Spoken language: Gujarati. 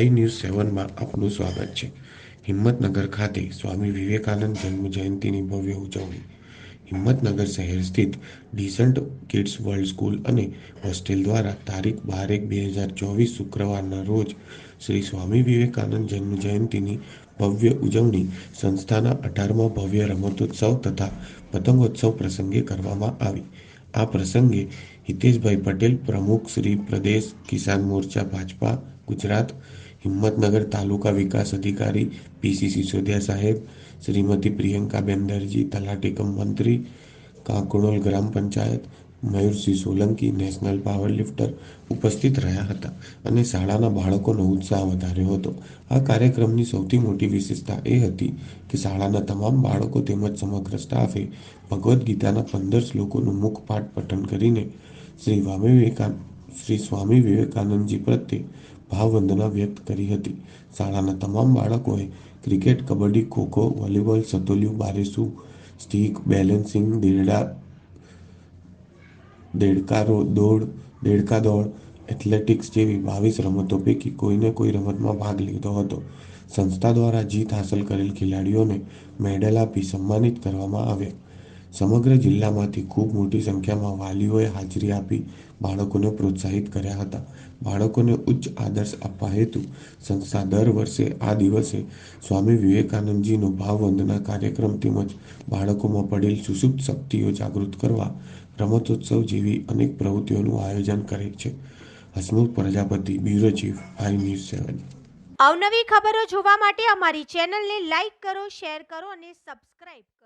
આઈ ન્યૂઝ 7 માં આપનું સ્વાગત છે। હિંમતનગર ખાતે સ્વામી વિવેકાનંદ જન્મ જયંતિની ભવ્ય ઉજવણી। હિંમતનગર શહેર સ્થિત ડીસન્ટ કિડ્સ વર્લ્ડ સ્કૂલ અને હોસ્ટેલ દ્વારા તારીખ 12/1/2024 શુક્રવારના રોજ શ્રી સ્વામી વિવેકાનંદ જન્મ જયંતિની ભવ્ય ઉજવણી સંસ્થાના 18મા ભવ્ય રમતોત્સવ તથા પતંગોત્સવ પ્રસંગે કરવામાં આવી। આ પ્રસંગે હિતેશભાઈ પટેલ, પ્રમુખ શ્રી, પ્રદેશ કિસાન મોરચા ભાજપા ગુજરાત, હિંમતનગર તાલુકા વિકાસ અધિકારી પીસી સિસોદિયા સાહેબ, શ્રીમતી પ્રિયંકાબેન દરજી, તલાટી કમ મંત્રી, Kankanol Gram Panchayat, Mayursinh Solanki, national powerlifter ઉપસ્થિત રહ્યા હતા અને શાળાના બાળકોનો ઉત્સાહ વધાર્યો હતો। આ કાર્યક્રમની સૌથી મોટી વિશેષતા એ હતી કે શાળાના તમામ બાળકો તેમજ સમગ્ર સ્ટાફે ભગવદ્ ગીતાના 15 શ્લોકોનું મુખપાઠ પઠન કરીને શ્રી સ્વામી વિવેકાનંદજી પ્રત્યે ભાવવંદના વ્યક્ત કરી હતી। શાળાના તમામ બાળકોએ ક્રિકેટ, કબડ્ડી, ખોખો, વોલીબોલ, સતોલિયું, બારેસુ, સ્ટીક, બેલેન્સિંગ, દેડકા દોડ, એથ્લેટિક્સ જેવી 22 રમતો પૈકી કોઈને કોઈ રમતમાં ભાગ લીધો હતો। સંસ્થા દ્વારા જીત હાંસલ કરેલ ખેલાડીઓને મેડલ આપી સન્માનિત કરવામાં આવ્યા। સમગ્ર જિલ્લામાંથી ખૂબ મોટી સંખ્યામાં વાલીઓએ હાજરી આપી બાળકોને પ્રોત્સાહિત કર્યા હતા। બાળકોને ઉચ્ચ આદર્શ આપવા હેતુ સંસ્થા દર વર્ષે આ દિવસે સ્વામી વિવેકાનંદજીનો ભાવવંદના કાર્યક્રમ તેમજ બાળકોમાં પડેલ સુષુપ્ત શક્તિઓ જાગૃત કરવા રમતોત્સવ જેવી અનેક પ્રવૃત્તિઓનું આયોજન કરે છે। હસમુખ પ્રજાપતિ, બ્યુરો ચીફ, આઈ ન્યૂઝ 7। અવનવી ખબરો જોવા માટે અમારી ચેનલને લાઈક કરો, શેર કરો અને સબસ્ક્રાઇબ કરો।